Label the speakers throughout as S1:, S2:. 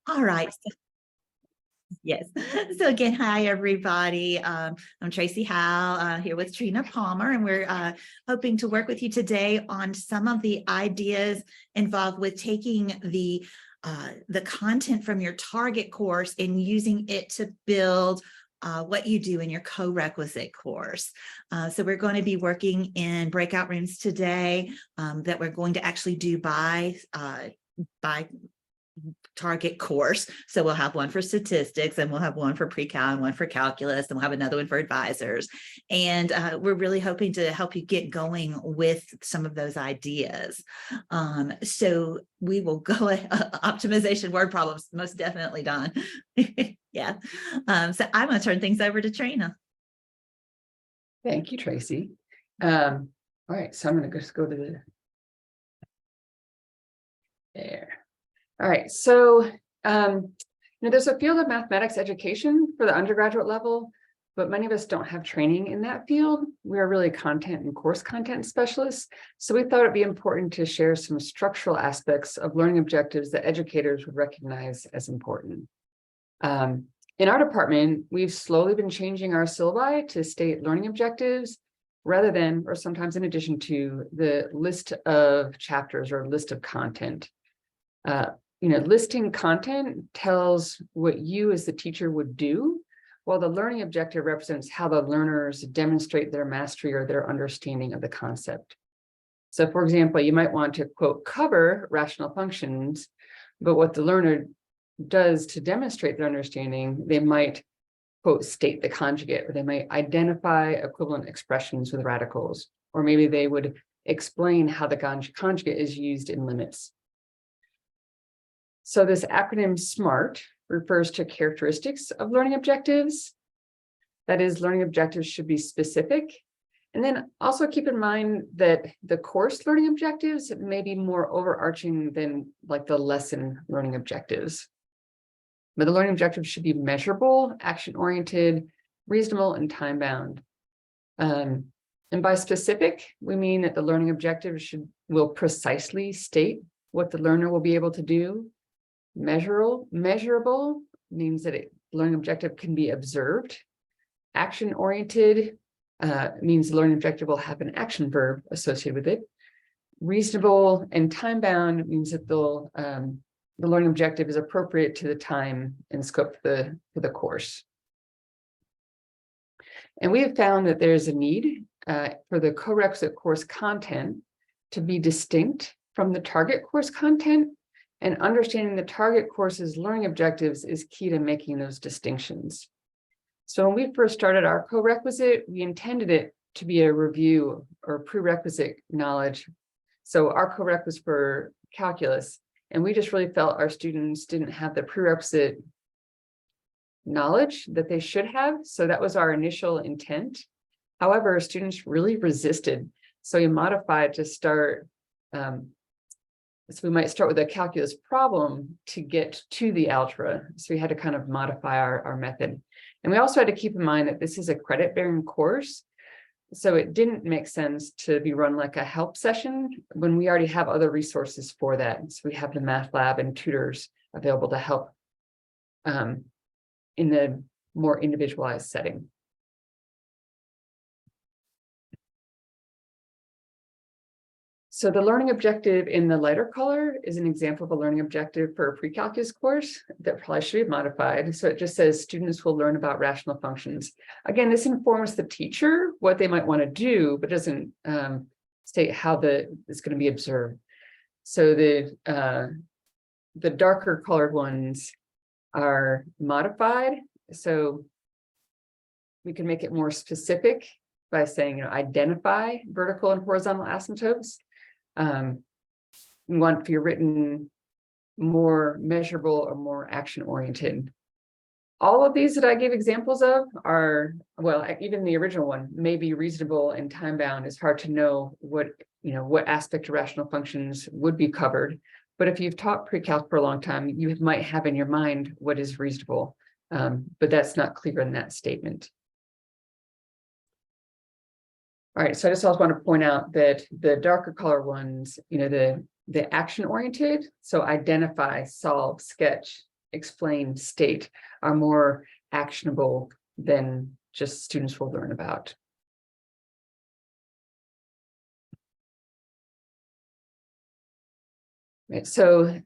S1: All right. Yes. So again, hi, everybody. I'm Tracy Howe here with Trina Palmer, and we're hoping to work with you today on some of the ideas involved with taking the content from your target course and using it to build what you do in your co-requisite course. So we're going to be working in breakout rooms today that we're going to actually do by target course. So we'll have one for statistics, and we'll have one for pre-cal and one for calculus, and we'll have another one for advisors. And we're really hoping to help you get going with some of those ideas. So we will go optimization word problems, most definitely done. Yeah. So I'm going to turn things over to Trina.
S2: Thank you, Tracy. All right, so I'm going to just go to there. All right, so there's a field of mathematics education for the undergraduate level, but many of us don't have training in that field. We are really content and course content specialists. So we thought it'd be important to share some structural aspects of learning objectives that educators would recognize as important. In our department, we've slowly been changing our syllabi to state learning objectives rather than, or sometimes in addition to, the list of chapters or list of content. Listing content tells what you as the teacher would do, while the learning objective represents how the learners demonstrate their mastery or their understanding of the concept. So for example, you might want to, quote, cover rational functions, but what the learner does to demonstrate their understanding, they might, quote, state the conjugate, or they might identify equivalent expressions with radicals, or maybe they would explain how the conjugate is used in limits. So this acronym SMART refers to characteristics of learning objectives. That is, learning objectives should be specific. And then also keep in mind that the course learning objectives may be more overarching than like the lesson learning objectives. But the learning objectives should be measurable, action-oriented, reasonable, and time-bound. And by specific, we mean that the learning objective will precisely state what the learner will be able to do. Measurable means that learning objective can be observed. Action-oriented means the learning objective will have an action verb associated with it. Reasonable and time-bound means that the learning objective is appropriate to the time and scope for the course. And we have found that there's a need for the co-requisite course content to be distinct from the target course content, and understanding the target course's learning objectives is key to making those distinctions. So when we first started our co-requisite, we intended it to be a review or prerequisite knowledge. So our co-req was for calculus, and we just really felt our students didn't have the prerequisite knowledge that they should have. So that was our initial intent. However, students really resisted. So we modified to start, so we might start with a calculus problem to get to the algebra. So we had to kind of modify our method. And we also had to keep in mind that this is a credit-bearing course. So it didn't make sense to be run like a help session when we already have other resources for that. So we have the math lab and tutors available to help in the more individualized setting. So the learning objective in the lighter color is an example of a learning objective for a pre-calculus course that probably should be modified. So it just says students will learn about rational functions. Again, this informs the teacher what they might want to do, but doesn't state how it's going to be observed. So the darker colored ones are modified. So we can make it more specific by saying, identify vertical and horizontal asymptotes. We want for your written more measurable or more action-oriented. All of these that I gave examples of are, well, even the original one may be reasonable and time-bound. It's hard to know what aspect of rational functions would be covered. But if you've taught pre-calc for a long time, you might have in your mind what is reasonable, but that's not clear in that statement. All right, so I just also want to point out that the darker color ones, the action-oriented, so identify, solve, sketch, explain, state are more actionable than just students will learn about. Right, so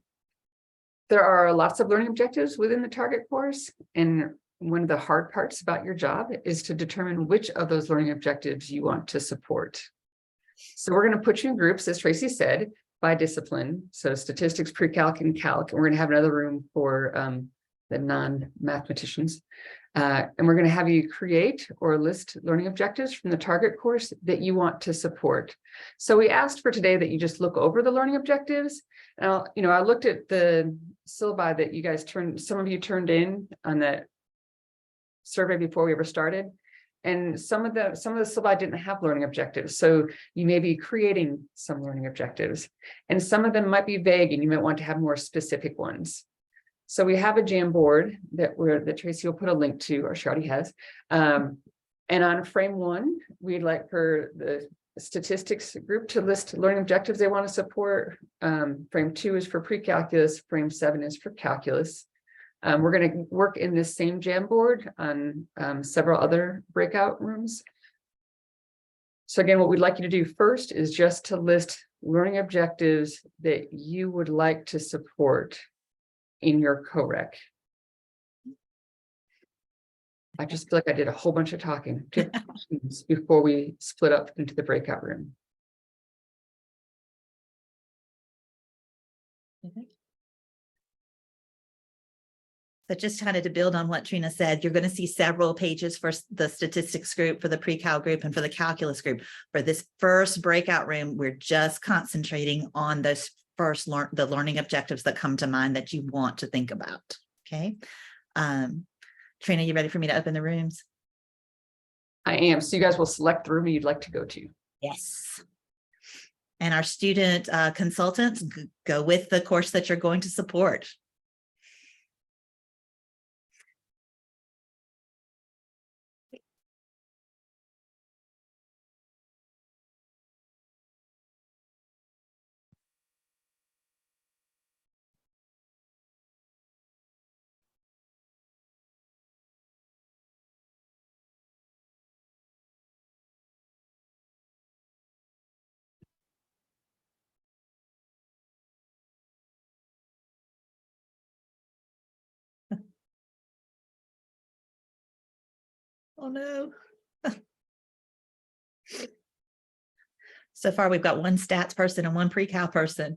S2: there are lots of learning objectives within the target course, and one of the hard parts about your job is to determine which of those learning objectives you want to support. So we're going to put you in groups, as Tracy said, by discipline. So statistics, pre-calc, and calc. And we're going to have another room for the non-mathematicians. And we're going to have you create or list learning objectives from the target course that you want to support. So we asked for today that you just look over the learning objectives. Now, I looked at the syllabi that you guys some of you turned in on the survey before we ever started. And some of the syllabi didn't have learning objectives. So you may be creating some learning objectives, and some of them might be vague and you might want to have more specific ones. So we have a Jamboard that Tracy will put a link to, or she already has. And on frame 1, we'd like for the statistics group to list learning objectives they want to support. Frame 2 is for pre-calculus. Frame 7 is for calculus. We're going to work in this same Jamboard on several other breakout rooms. So again, what we'd like you to do first is just to list learning objectives that you would like to support in your co-rec. I just feel like I did a whole bunch of talking before we split up into the breakout room.
S1: So just kind of to build on what Trina said, you're going to see several pages for the statistics group, for the pre-cal group, and for the calculus group. For this first breakout room, we're just concentrating on those the learning objectives that come to mind that you want to think about. Okay. Trina, you ready for me to open the rooms?
S2: I am. So you guys will select the room you'd like to go to.
S1: Yes. And our student consultants go with the course that you're going to support. Oh no. So far, we've got one stats person and one pre-cal person.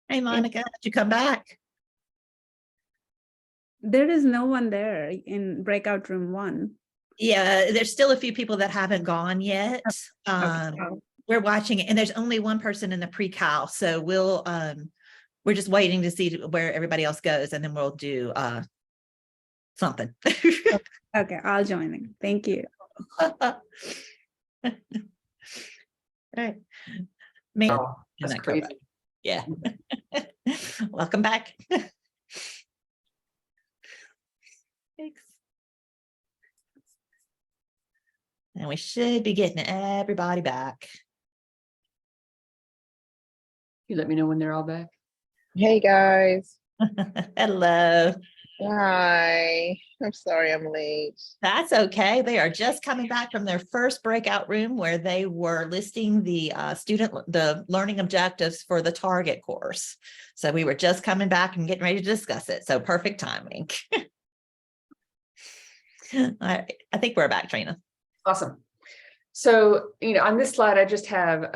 S1: Hey, Monica, did you come back?
S3: There is no one there in breakout room 1.
S1: Yeah, there's still a few people that haven't gone yet.
S3: Okay.
S1: We're watching it, and there's only one person in the pre-cal, so we're just waiting to see where everybody else goes, and then we'll do something.
S3: Okay, I'll join in. Thank you.
S1: All right. Man,
S2: Oh, that's crazy.
S1: Yeah. Welcome back. Thanks. And we should be getting everybody back.
S2: You let me know when they're all back.
S4: Hey guys.
S1: Hello.
S4: Hi. I'm sorry I'm late.
S1: That's okay. They are just coming back from their first breakout room where they were listing the the learning objectives for the target course. So we were just coming back and getting ready to discuss it. So perfect timing. All right. I think we're back, Trina.
S2: Awesome. So, on this slide, I just have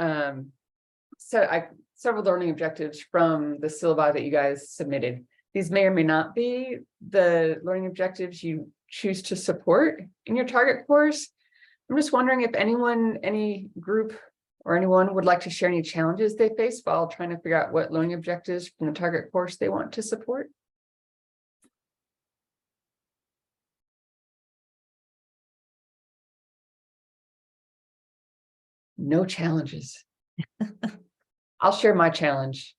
S2: several learning objectives from the syllabi that you guys submitted. These may or may not be the learning objectives you choose to support in your target course. I'm just wondering if any group or anyone would like to share any challenges they face while trying to figure out what learning objectives from the target course they want to support. No challenges. I'll share my challenge.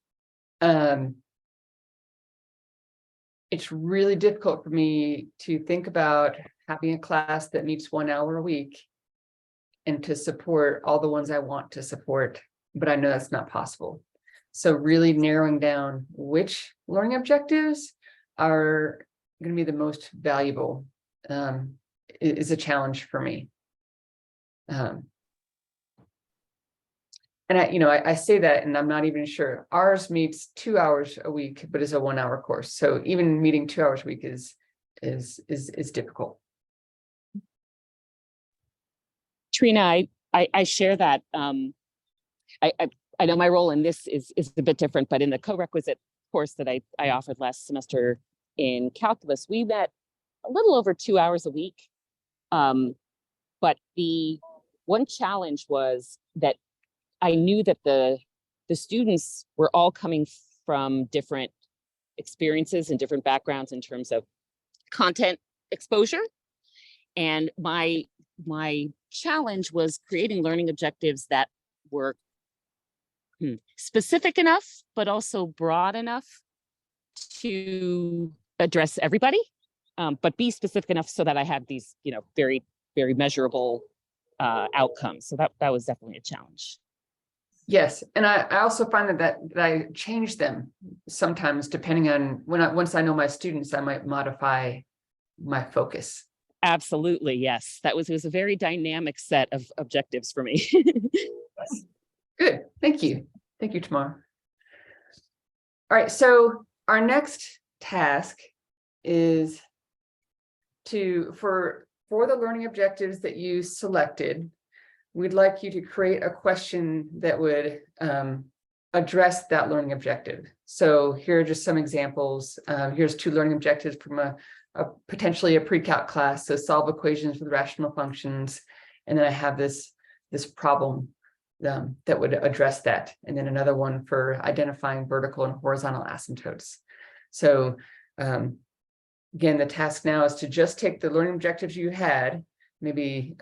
S2: It's really difficult for me to think about having a class that meets 1 hour a week and to support all the ones I want to support, but I know that's not possible. So really narrowing down which learning objectives are going to be the most valuable is a challenge for me. And I say that, and I'm not even sure. Ours meets 2 hours a week, but is a 1 hour course. So even meeting 2 hours a week is difficult.
S5: Trina, I share that. I know my role in this is a bit different, but in the co-requisite course that I offered last semester in calculus, we met a little over 2 hours a week. But the one challenge was that I knew that the students were all coming from different experiences and different backgrounds in terms of content exposure. And my challenge was creating learning objectives that were specific enough, but also broad enough to address everybody, but be specific enough so that I had these, very, very measurable outcomes. So that was definitely a challenge.
S2: Yes, and I also find that I change them sometimes depending on once I know my students, I might modify my focus.
S5: Absolutely, yes. It was a very dynamic set of objectives for me.
S2: Good, thank you. Thank you, Tamar. All right, so our next task is for the learning objectives that you selected, we'd like you to create a question that would address that learning objective. So here are just some examples. Here's 2 learning objectives from a potentially a pre-calc class. So solve equations with rational functions. And then I have this problem that would address that. And then another one for identifying vertical and horizontal asymptotes. So again, the task now is to just take the learning objectives you had, maybe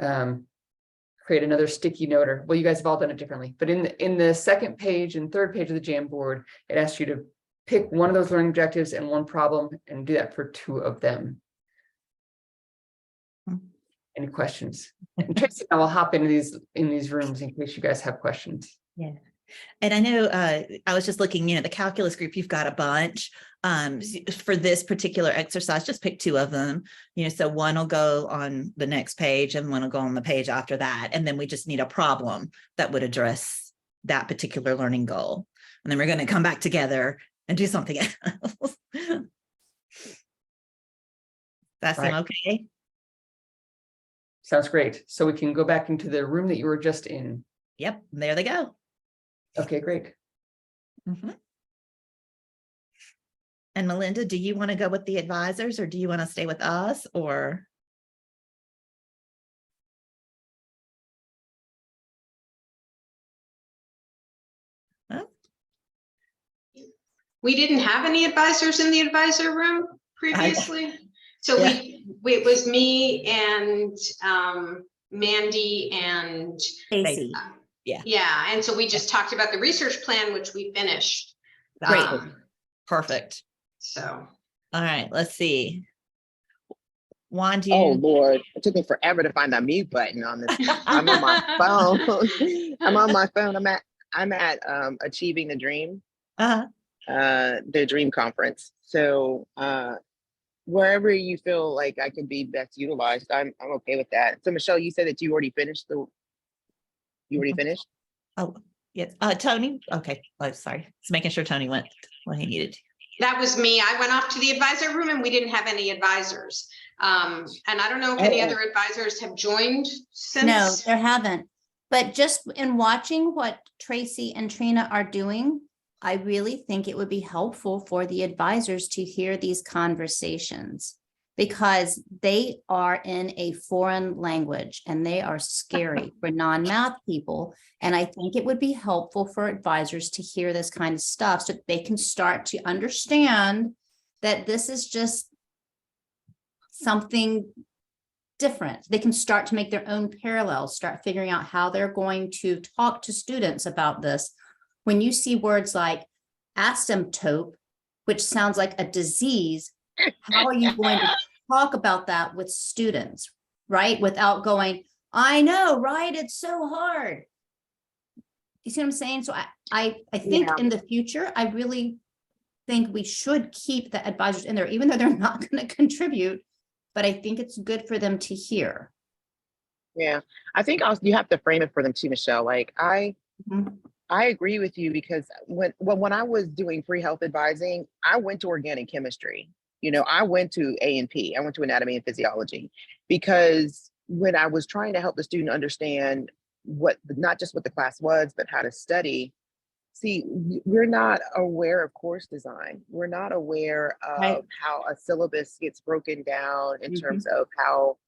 S2: create another sticky note, or well, you guys have all done it differently, but in the second page and third page of the Jamboard, it asks you to pick one of those learning objectives and one problem and do that for 2 of them. Any questions? And Tracy and I will hop into these rooms in case you guys have questions.
S1: Yeah. And I know I was just looking, the calculus group, you've got a bunch. For this particular exercise, just pick 2 of them, so one will go on the next page and one will go on the page after that. And then we just need a problem that would address that particular learning goal. And then we're going to come back together and do something else. That seem okay?
S2: Sounds great. So we can go back into the room that you were just in.
S1: Yep, there they go.
S2: Okay, great.
S1: And Melinda, do you want to go with the advisors or do you want to stay with us or? Huh?
S6: We didn't have any advisors in the advisor room previously. So it was me and Mandy and
S1: Stacy.
S6: Yeah. And so we just talked about the research plan, which we finished.
S1: Great. Perfect.
S6: So.
S1: All right, let's see. Juan, do you?
S7: Oh Lord, it took me forever to find that mute button on this. I'm on my phone. I'm on my phone. I'm at Achieving the Dream, the Dream Conference. So wherever you feel like I could be best utilized, I'm okay with that. So Michelle, you said that you already finished You already finished?
S1: Oh, yes. Tony. Okay. Oh, sorry. Just making sure Tony went when he needed to.
S6: That was me. I went off to the advisor room and we didn't have any advisors. And I don't know if any other advisors have joined since.
S8: No, there haven't. But just in watching what Tracy and Trina are doing, I really think it would be helpful for the advisors to hear these conversations because they are in a foreign language and they are scary for non-math people. And I think it would be helpful for advisors to hear this kind of stuff so they can start to understand that this is just something different. They can start to make their own parallels, start figuring out how they're going to talk to students about this. When you see words like asymptote, which sounds like a disease, how are you going to talk about that with students, right? Without going, I know, right? It's so hard. You see what I'm saying? So I think
S7: Yeah.
S8: in the future, I really think we should keep the advisors in there, even though they're not going to contribute, but I think it's good for them to hear.
S7: Yeah, I think also you have to frame it for them too, Michelle. Like
S8: Mhm.
S7: I agree with you because when I was doing free health advising, I went to organic chemistry. You know, I went to A&P. I went to anatomy and physiology because when I was trying to help the student understand what not just what the class was, but how to study. See, we're not aware of course design. We're not aware
S8: Right.
S7: of how a syllabus gets broken down in
S8: Mhm.
S7: terms of how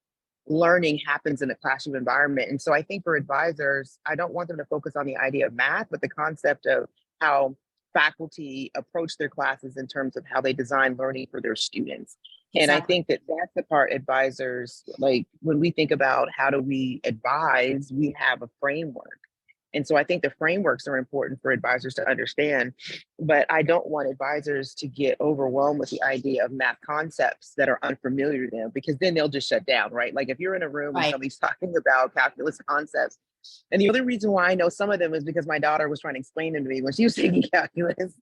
S7: learning happens in a classroom environment. And so I think for advisors, I don't want them to focus on the idea of math, but the concept of how faculty approach their classes in terms of how they design learning for their students. And I
S8: Exactly.
S7: think that that's the part advisors, like when we think about how do we advise, we have a framework. And so I think the frameworks are important for advisors to understand, but I don't want advisors to get overwhelmed with the idea of math concepts that are unfamiliar to them, because then they'll just shut down, right? Like if you're in a room and
S8: Right.
S7: somebody's talking about calculus concepts, and the other reason why I know some of them is because my daughter was trying to explain them to me when she was taking calculus.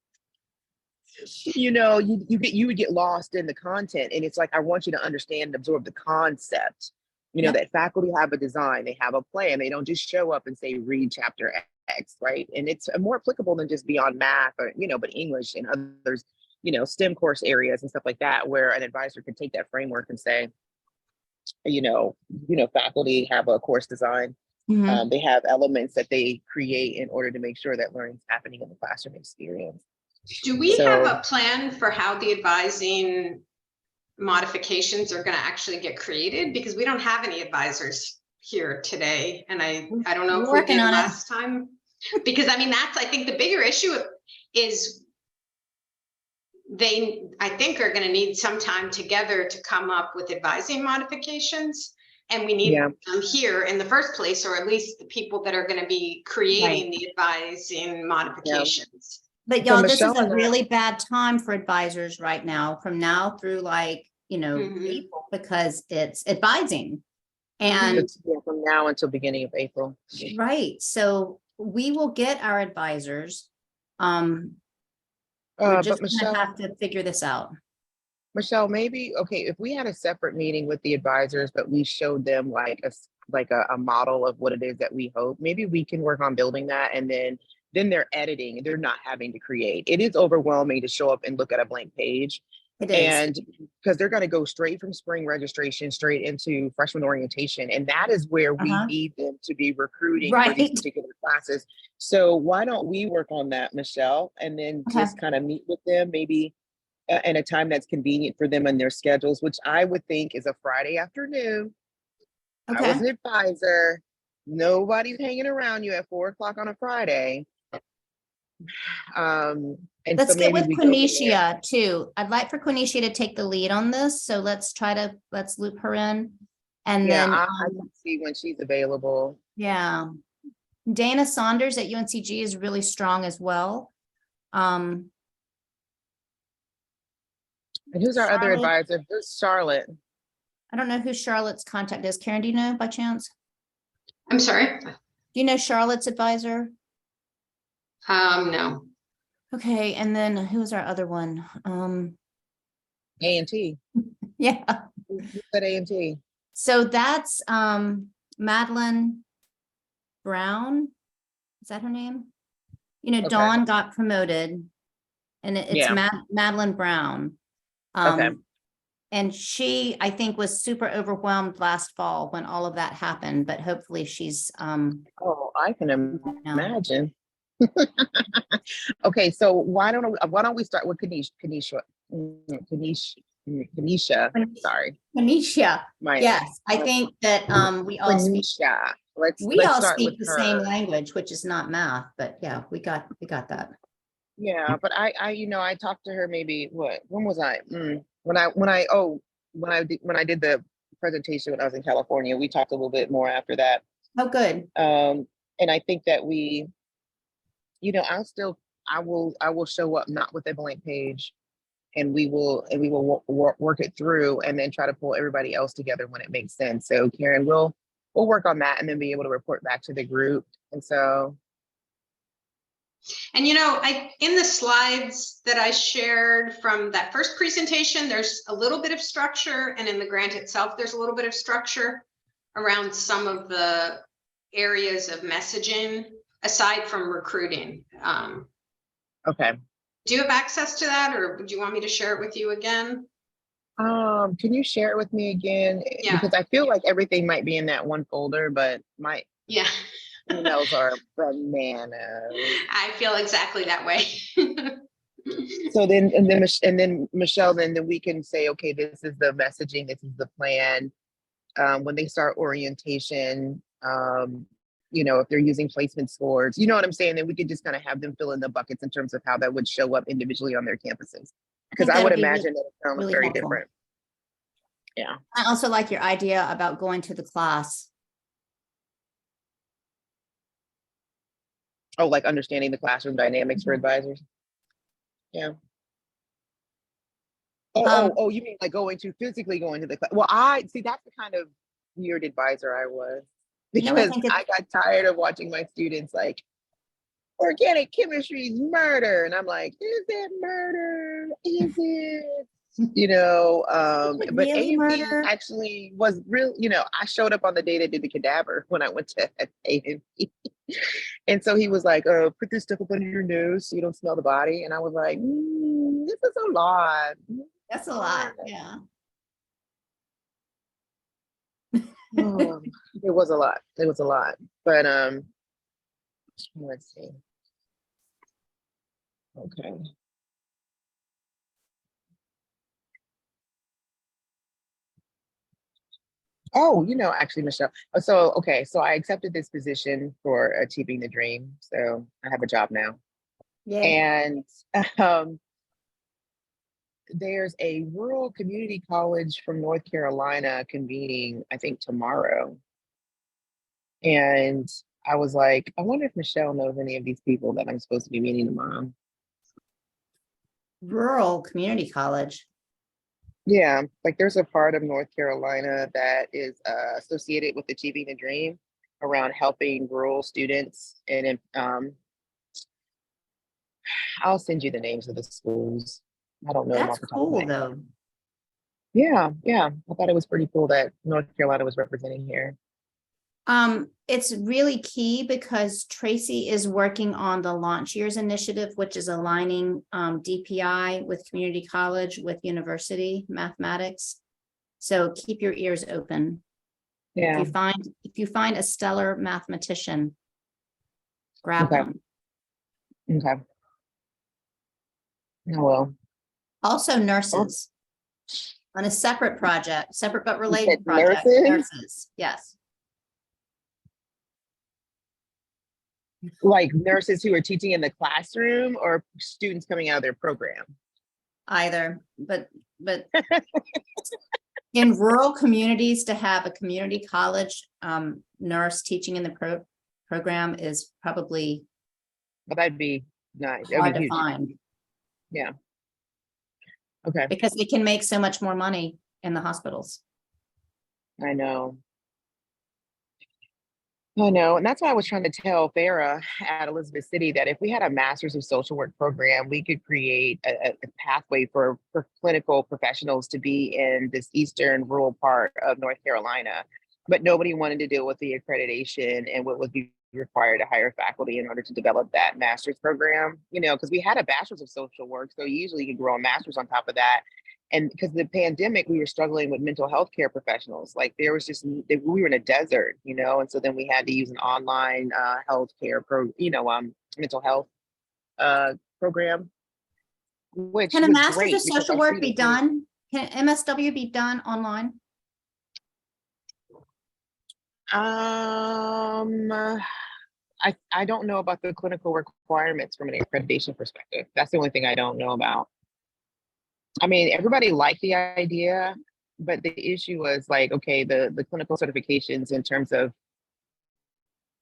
S7: You know, you would get lost in the content, and it's like I want you to understand and absorb the concept. You know,
S8: Yep.
S7: that faculty have a design, they have a plan, they don't just show up and say read chapter X, right? And it's more applicable than just beyond math or but English and others, STEM course areas and stuff like that, where an advisor can take that framework and say, faculty have a course design.
S8: Mhm.
S7: They have elements that they create in order to make sure that learning is happening in the classroom experience.
S6: Do we have
S7: So
S6: a plan for how the advising modifications are going to actually get created? Because we don't have any advisors here today. And I don't know
S8: We're
S6: if we
S8: working
S6: did
S8: on it.
S6: last time. Because I mean, that's, I think the bigger issue is they, I think, are going to need some time together to come up with advising modifications. And we need
S7: yeah,
S6: them here in the first place, or at least the people that are going to be creating the advising modifications.
S8: But
S7: so
S8: y'all, this is
S7: Michelle
S8: a
S7: and I,
S8: really bad time for advisors right now, from now through
S6: Mhm.
S8: April, because it's advising. And
S7: it's from now until beginning of April.
S8: right, so we will get our advisors. We're
S7: But
S8: just gonna
S7: Michelle,
S8: have to figure this out.
S7: maybe okay, if we had a separate meeting with the advisors, but we showed them like a model of what it is that we hope, maybe we can work on building that, and then they're editing, they're not having to create. It is overwhelming to show up and look at a blank page.
S8: It is.
S7: And because they're going to go straight from spring registration straight into freshman orientation. And that is where we need them to be recruiting for these
S8: Right.
S7: particular classes. So why don't we work on that, Michelle, and then
S8: Okay.
S7: just kind of meet with them, maybe in a time that's convenient for them and their schedules, which I would think is a Friday afternoon. I was
S8: Okay,
S7: an advisor. Nobody's hanging around you at 4 o'clock on a Friday. And
S8: let's
S7: so
S8: get
S7: maybe
S8: with
S7: we go from there.
S8: Quinicia too. I'd like for Quinicia to take the lead on this, so let's loop her in. And
S7: Yeah,
S8: then,
S7: I can see when she's available.
S8: yeah. Dana Saunders at UNCG is really strong as well.
S7: And who's our other
S8: Charlotte,
S7: advisor? Who's Charlotte?
S8: I don't know who Charlotte's contact is. Karen, do you know by chance?
S6: I'm sorry.
S8: Do you know Charlotte's advisor?
S6: No.
S8: Okay, and then who's our other one?
S7: A&T.
S8: Yeah,
S7: Who said A&T?
S8: so that's Madeline Brown. Is that her name?
S7: Okay.
S8: Dawn got promoted, and it's
S7: Yeah.
S8: Madeline Brown.
S7: Okay.
S8: And she, I think, was super overwhelmed last fall when all of that happened, but hopefully she's
S7: Oh, I can
S8: now.
S7: imagine. Okay, so why don't we start with Kanisha? Sorry,
S8: Quinicia.
S7: my
S8: Yes, I think that we all speak
S7: Kanisha. Let's start with
S8: the
S7: her.
S8: same language, which is not math, but yeah, we got that.
S7: Yeah, but I talked to her maybe when was I? When I did the presentation when I was in California, we talked a little bit more after that.
S8: Oh, good.
S7: And I think that I'll still I will show up not with a blank page, and we will work it through, and then try to pull everybody else together when it makes sense. So Karen, we'll work on that and then be able to report back to the group. And so,
S6: And in the slides that I shared from that first presentation, there's a little bit of structure, and in the grant itself, there's a little bit of structure around some of the areas of messaging aside from recruiting.
S7: okay.
S6: Do you have access to that, or would you want me to share it with you again?
S7: Can you share it with me again?
S6: Yeah.
S7: Because I feel like everything might be in that one folder, but my
S6: Yeah.
S7: emails are bananas.
S6: I feel exactly that way.
S7: So then Michelle, then we can say, okay, this is the messaging, this is the plan. When they start orientation, if they're using placement scores, you know what I'm saying? Then we could just kind of have them fill in the buckets in terms of how that would show up individually on their campuses. Because I would imagine that it sounds
S8: really
S7: very
S8: helpful.
S7: different. Yeah.
S8: I also like your idea about going to the class.
S7: Oh, like understanding the classroom dynamics for advisors. Yeah. Oh, you mean like physically going to the class? Well, I see that's the kind of weird advisor I was,
S8: No, I
S7: because
S8: think
S7: I got tired of watching my students like, organic chemistry is murder. And I'm like, is it murder? Is it? But
S8: really
S7: A&P
S8: murder?
S7: actually was real, I showed up on the day they did the cadaver when I went to A&P. And so he was like, put this stuff up under your nose so you don't smell the body. And I was like, this is a lot.
S8: That's a lot, yeah.
S7: It was a lot. It was a lot. But let's see. Okay. Oh, actually, Michelle. So I accepted this position for Achieving the Dream. So I have a job now.
S8: Yeah.
S7: And there's a rural community college from North Carolina convening, I think, tomorrow. And I was like, I wonder if Michelle knows any of these people that I'm supposed to be meeting tomorrow.
S8: Rural community college.
S7: Yeah, like there's a part of North Carolina that is associated with Achieving the Dream around helping rural students. And I'll send you the names of the schools. I don't know them
S8: That's
S7: off the top of my
S8: cool
S7: head.
S8: though.
S7: Yeah. I thought it was pretty cool that North Carolina was representing here.
S8: It's really key because Tracy is working on the Launch Years Initiative, which is aligning DPI with community college with university mathematics. So keep your ears open.
S7: Yeah.
S8: If you find a stellar mathematician, grab one.
S7: Okay. I will.
S8: Also nurses on a separate project, separate but related project. Nurses, yes.
S7: Like nurses who are teaching in the classroom or students coming out of their program?
S8: Either, but in rural communities, to have a community college nurse teaching in the program is probably
S7: that'd be nice.
S8: hard to find.
S7: Yeah. Okay.
S8: Because they can make so much more money in the hospitals.
S7: I know. And that's why I was trying to tell Farah at Elizabeth City that if we had a master's of social work program, we could create a pathway for clinical professionals to be in this eastern rural part of North Carolina. But nobody wanted to deal with the accreditation and what would be required to hire faculty in order to develop that master's program, because we had a bachelor's of social work. So usually you could grow a master's on top of that. And because of the pandemic, we were struggling with mental health care professionals. Like there was we were in a desert, and so then we had to use an online healthcare mental health program. Which
S8: can a
S7: was
S8: master's
S7: great
S8: of social work be done? Can MSW be done online?
S7: I don't know about the clinical requirements from an accreditation perspective. That's the only thing I don't know about. I mean, everybody liked the idea, but the issue was like, okay, the clinical certifications in terms of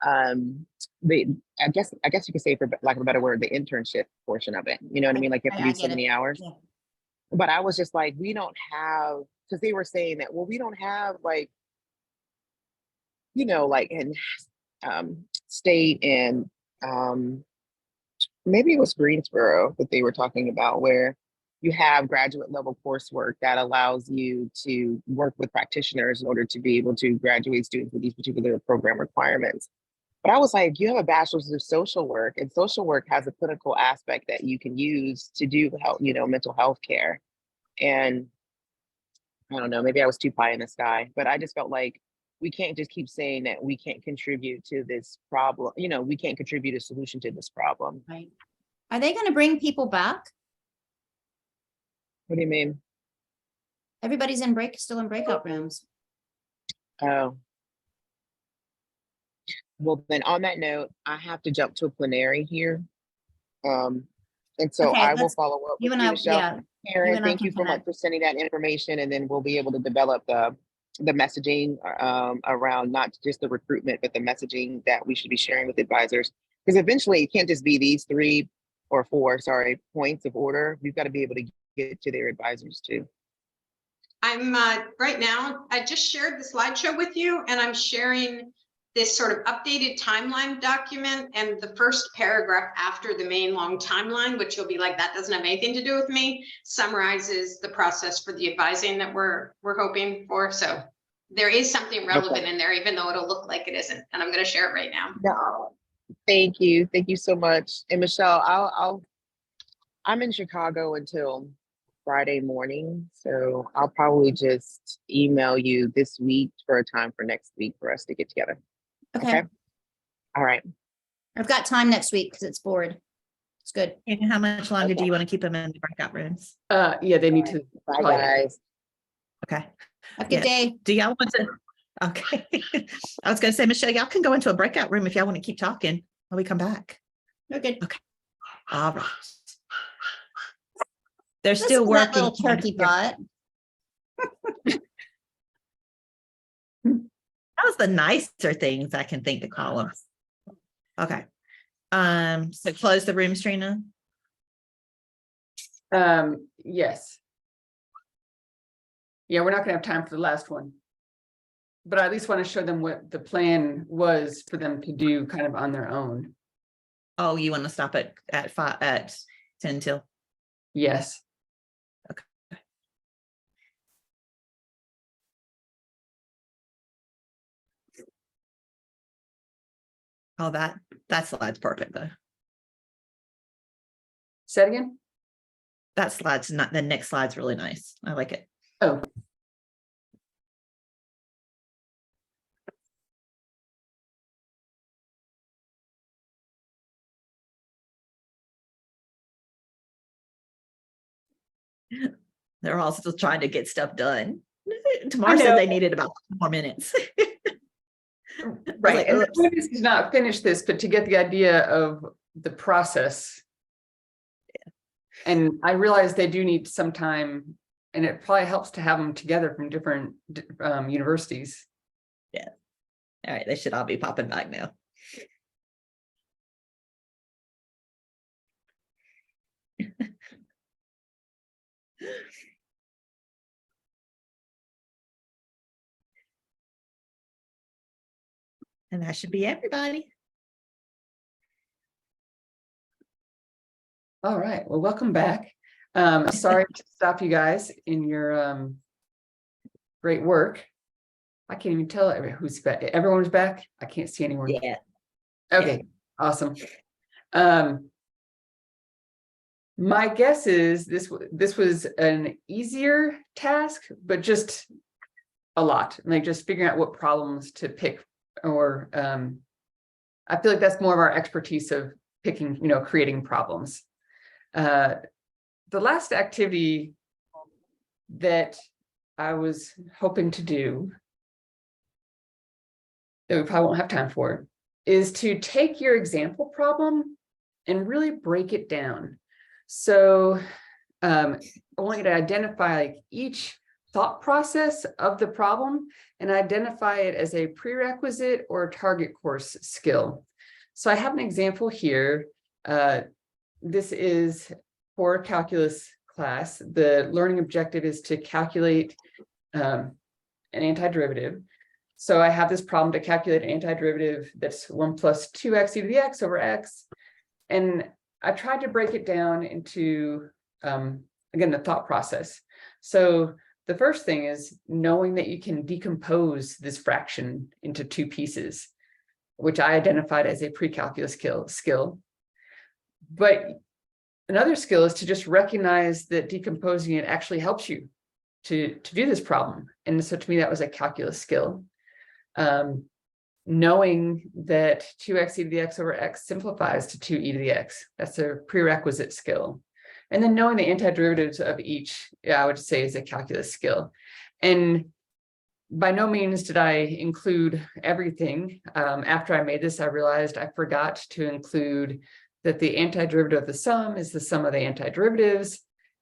S7: the I guess you could say, for lack of a better word, the internship portion of it. You know what I mean? Like you have to
S8: I
S7: do so
S8: get it.
S7: many hours.
S8: Yeah.
S7: But I was just like, we don't have, because they were saying that, well, we don't have like, you know, like in state and maybe it was Greensboro that they were talking about, where you have graduate level coursework that allows you to work with practitioners in order to be able to graduate students with these particular program requirements. But I was like, you have a bachelor's of social work, and social work has a clinical aspect that you can use to do health, you know, mental health care. And I don't know, maybe I was too pie in the sky, but I just felt like we can't just keep saying that we can't contribute to this problem. You know, we can't contribute a solution to this problem.
S8: Right. Are they going to bring people back?
S7: What do you mean?
S8: Everybody's still in breakout rooms.
S7: Oh. Well, then on that note, I have to jump to a plenary here. And so
S8: Okay,
S7: I will
S8: let's-
S7: follow up with
S8: You and
S7: you,
S8: I,
S7: Michelle.
S8: yeah.
S7: Karen,
S8: and I
S7: thank
S8: can
S7: you so much
S8: connect.
S7: for sending that information, and then we'll be able to develop the messaging around not just the recruitment, but the messaging that we should be sharing with advisors. Because eventually it can't just be these 3 or 4, sorry, points of order. We've got to be able to get to their advisors too.
S6: I'm right now, I just shared the slideshow with you, and I'm sharing this sort of updated timeline document, and the first paragraph after the main long timeline, which you'll be like, that doesn't have anything to do with me, summarizes the process for the advising that we're hoping for. So there is something relevant in there, even though it'll look like it isn't. And I'm going to share it right now.
S7: No, thank you so much. And Michelle, I'm in Chicago until Friday morning, so I'll probably just email you this week for a time for next week for us to get together.
S8: Okay.
S7: All right.
S8: I've got time next week because it's board. It's good.
S1: And how much longer do you want to keep them in the breakout rooms?
S2: Yeah, they need to.
S7: Bye,
S2: probably-
S7: guys.
S1: Okay.
S8: Have a good
S1: Yeah.
S8: day.
S1: Do y'all want to? Okay. I was going to say, Michelle, y'all can go into a breakout room if y'all want to keep talking when we come back.
S8: We're good.
S1: All right. They're
S8: Listen
S1: still
S8: to that
S1: working.
S8: little turkey butt.
S1: That was the nicer things I can think to call them. Okay. So close the room, Trina.
S2: Yes. Yeah, we're not gonna have time for the last one. But I at least want to show them what the plan was for them to do kind of on their own.
S1: Oh, you want to stop at 10 till?
S2: Yes.
S1: Oh, that slide's perfect though.
S2: Say it again?
S1: That slide's not, the next slide's really nice. I like it.
S2: Oh.
S1: They're all still trying to get stuff done. Tamar said they needed about 2 more minutes.
S2: Right.
S1: Like,
S2: And the
S1: oops.
S2: point is to not finish this, but to get the idea of the process.
S1: Yeah.
S2: And I realize they do need some time, and it probably helps to have them together from different universities.
S1: Yeah. All right. They should all be popping back now. And that should be everybody.
S2: All right. Well, welcome back. Sorry to stop you guys in your great work. I can't even tell who's back. Everyone's back. I can't see anyone.
S1: Yeah.
S2: Okay, awesome. My guess is this was an easier task, but just a lot, like just figuring out what problems to pick, or I feel like that's more of our expertise of picking, creating problems. The last activity that I was hoping to do, that we probably won't have time for, is to take your example problem and really break it down. So I want you to identify like each thought process of the problem and identify it as a prerequisite or target course skill. So I have an example here. This is for a calculus class. The learning objective is to calculate an antiderivative. So I have this problem to calculate an antiderivative that's 1 plus 2x e to the x over x. And I tried to break it down into, again, the thought process. So the first thing is knowing that you can decompose this fraction into 2 pieces, which I identified as a pre-calculus skill. But another skill is to just recognize that decomposing it actually helps you to do this problem. And so to me, that was a calculus skill. Knowing that 2x e to the x over x simplifies to 2 e to the x, that's a prerequisite skill. And then knowing the antiderivatives of each, I would say, is a calculus skill. And by no means did I include everything. After I made this, I realized I forgot to include that the antiderivative of the sum is the sum of the antiderivatives.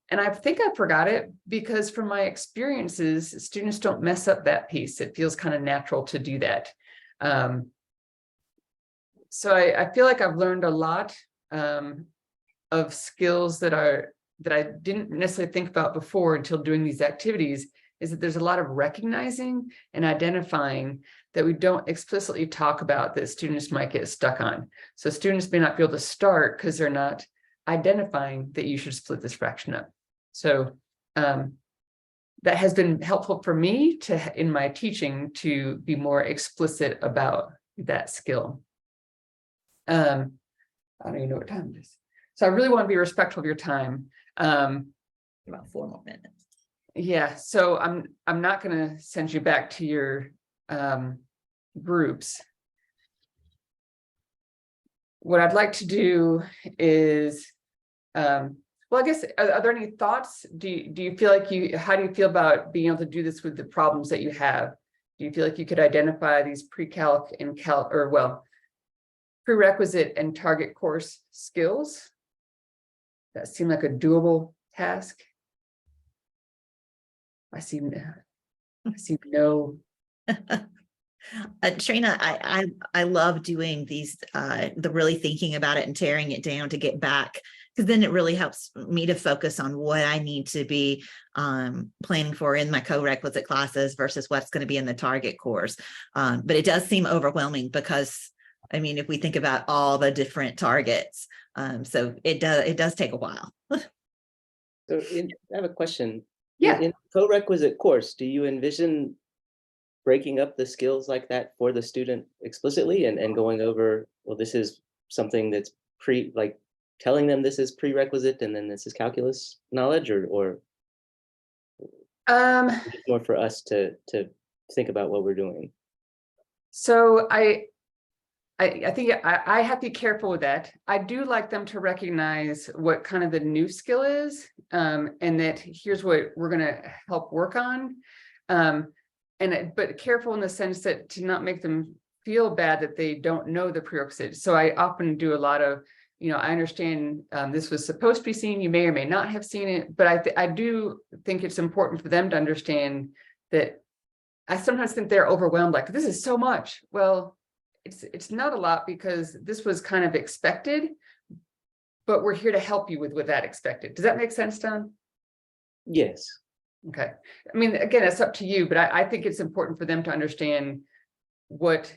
S2: And I think I forgot it because from my experiences, students don't mess up that piece. It feels kind of natural to do that. So I feel like I've learned a lot of skills that I didn't necessarily think about before until doing these activities, is that there's a lot of recognizing and identifying that we don't explicitly talk about that students might get stuck on. So students may not be able to start because they're not identifying that you should split this fraction up. So that has been helpful for me to, in my teaching, to be more explicit about that skill. I don't even know what time it is. So I really want to be respectful of your time.
S1: About 4 more minutes.
S2: Yeah, so I'm not going to send you back to your groups. What I'd like to do is, well, I guess, are there any thoughts? Do you feel like how do you feel about being able to do this with the problems that you have? Do you feel like you could identify these pre-calc and prerequisite and target course skills that seem like a doable task? I see no.
S1: Trina, I love doing these, the really thinking about it and tearing it down to get back, because then it really helps me to focus on what I need to be planning for in my co-requisite classes versus what's going to be in the target course. But it does seem overwhelming because, I mean, if we think about all the different targets, so it does take a while.
S9: So I have a question.
S2: Yeah.
S9: In co-requisite course, do you envision breaking up the skills like that for the student explicitly and going over, well, this is something that's like telling them this is prerequisite and then this is calculus knowledge, or more for us to think about what we're doing?
S2: So I think I have to be careful with that. I do like them to recognize what kind of the new skill is, and that here's what we're going to help work on. But careful in the sense that to not make them feel bad that they don't know the prerequisites. So I often do a lot of, I understand this was supposed to be seen. You may or may not have seen it, but I do think it's important for them to understand that I sometimes think they're overwhelmed, like, this is so much. Well, it's not a lot because this was kind of expected, but we're here to help you with that expected. Does that make sense, Don?
S9: Yes.
S2: Okay. I mean, again, it's up to you, but I think it's important for them to understand what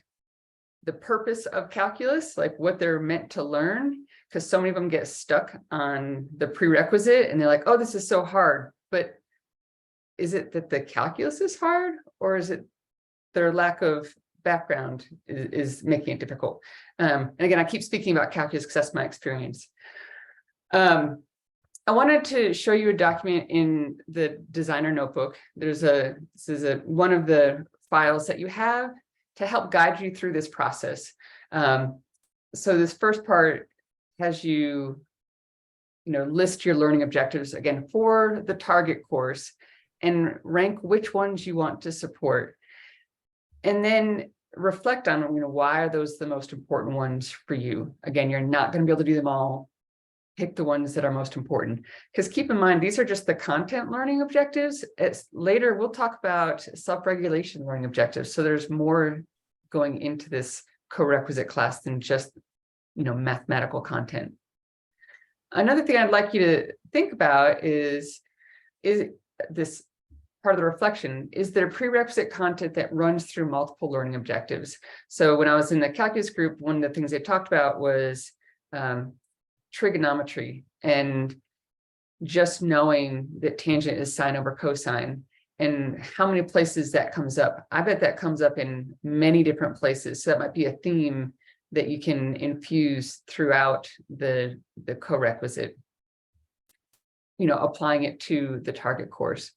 S2: the purpose of calculus, like what they're meant to learn, because so many of them get stuck on the prerequisite and they're like, oh, this is so hard. But is it that the calculus is hard, or is it their lack of background is making it difficult? And again, I keep speaking about calculus because that's my experience. I wanted to show you a document in the designer notebook. This is one of the files that you have to help guide you through this process. So this first part has you list your learning objectives again for the target course and rank which ones you want to support. And then reflect on, why are those the most important ones for you? Again, you're not going to be able to do them all. pick the ones that are most important. Because keep in mind, these are just the content learning objectives. Later, we'll talk about self-regulation learning objectives. So there's more going into this co-requisite class than just, mathematical content. Another thing I'd like you to think about is this part of the reflection, is there prerequisite content that runs through multiple learning objectives? So when I was in the calculus group, one of the things they talked about was trigonometry, and just knowing that tangent is sine over cosine, and how many places that comes up. I bet that comes up in many different places. So that might be a theme that you can infuse throughout the co-requisite, applying it to the target course.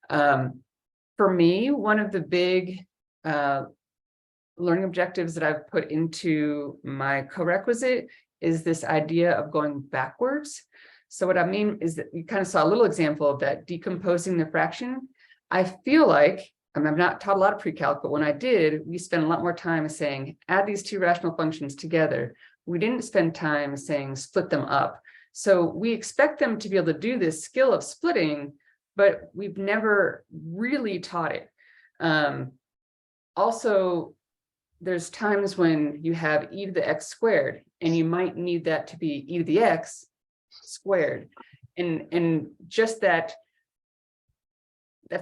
S2: For me, one of the big learning objectives that I've put into my co-requisite is this idea of going backwards. So what I mean is that you kind of saw a little example of that, decomposing the fraction. I feel like, I've not taught a lot of pre-calc, but when I did, we spent a lot more time saying, add these two rational functions together. We didn't spend time saying, split them up. So we expect them to be able to do this skill of splitting, but we've never really taught it. Also, there's times when you have e to the x squared, and you might need that to be e to the x squared. And just that's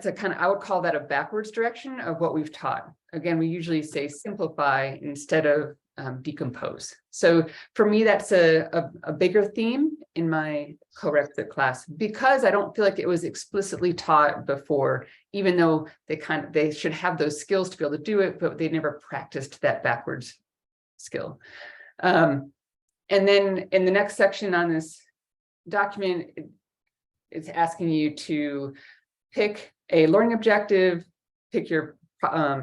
S2: a kind of, I would call that a backwards direction of what we've taught. Again, we usually say simplify instead of decompose. So for me, that's a bigger theme in my co-requisite class, because I don't feel like it was explicitly taught before, even though they should have those skills to be able to do it, but they never practiced that backwards skill. And then in the next section on this document, it's asking you to pick a learning objective, pick your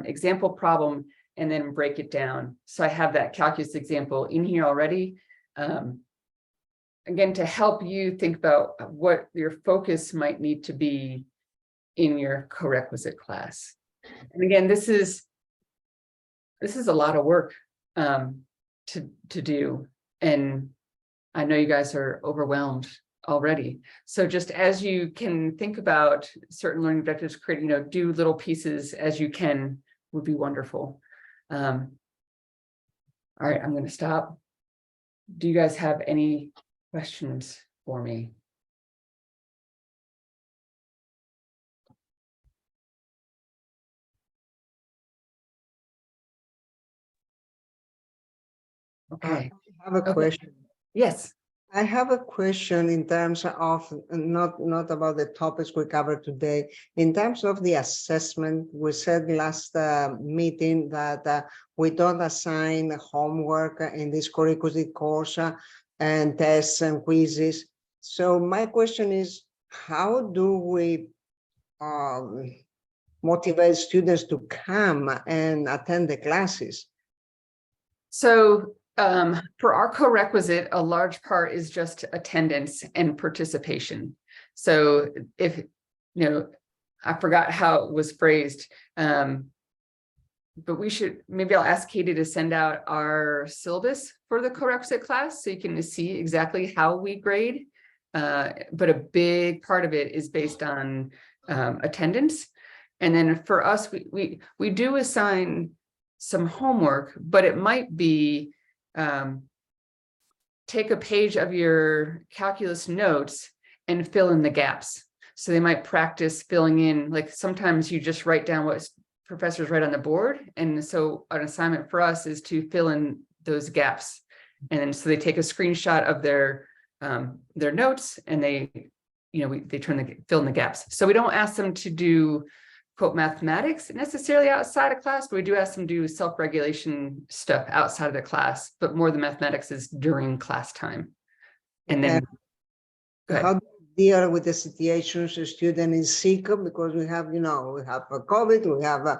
S2: example problem, and then break it down. So I have that calculus example in here already. Again, to help you think about what your focus might need to be in your co-requisite class. And again, this is a lot of work to do. And I know you guys are overwhelmed already. So just as you can think about certain learning objectives, create, do little pieces as you can would be wonderful. All right, I'm going to stop. Do you guys have any questions for me? Okay.
S10: I have a question.
S2: Yes.
S10: I have a question in terms of not about the topics we covered today. In terms of the assessment, we said last meeting that we don't assign homework in this co-requisite course and tests and quizzes. So my question is, how do we motivate students to come and attend the classes?
S2: So for our co-requisite, a large part is just attendance and participation. So if, I forgot how it was phrased, but maybe I'll ask Katie to send out our syllabus for the co-requisite class so you can see exactly how we grade. But a big part of it is based on attendance. And then for us, we do assign some homework, but it might be take a page of your calculus notes and fill in the gaps. So they might practice filling in, like sometimes you just write down what professors write on the board. And so an assignment for us is to fill in those gaps. And then so they take a screenshot of their notes and they fill in the gaps. So we don't ask them to do quote mathematics necessarily outside of class, but we do ask them to do self-regulation stuff outside of the class, but more the mathematics is during class time. And then
S10: how do you deal with the situations a student is sick? Because we have, we have a COVID, we have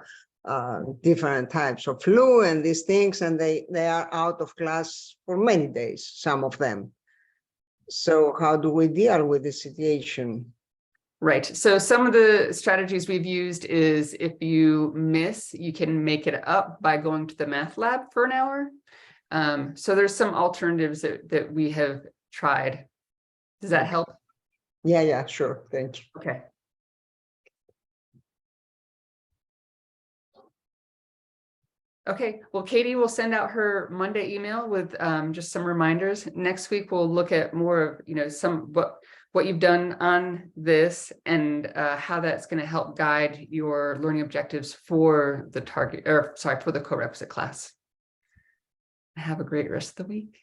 S10: different types of flu and these things, and they are out of class for many days, some of them. So how do we deal with the situation?
S2: Right. So some of the strategies we've used is if you miss, you can make it up by going to the math lab for an hour. So there's some alternatives that we have tried. Does that help?
S10: Yeah, sure. Thank you.
S2: Okay. Okay, well, Katie will send out her Monday email with just some reminders. Next week, we'll look at more of, you know, what you've done on this and how that's going to help guide your learning objectives for the for the co-requisite class. Have a great rest of the week.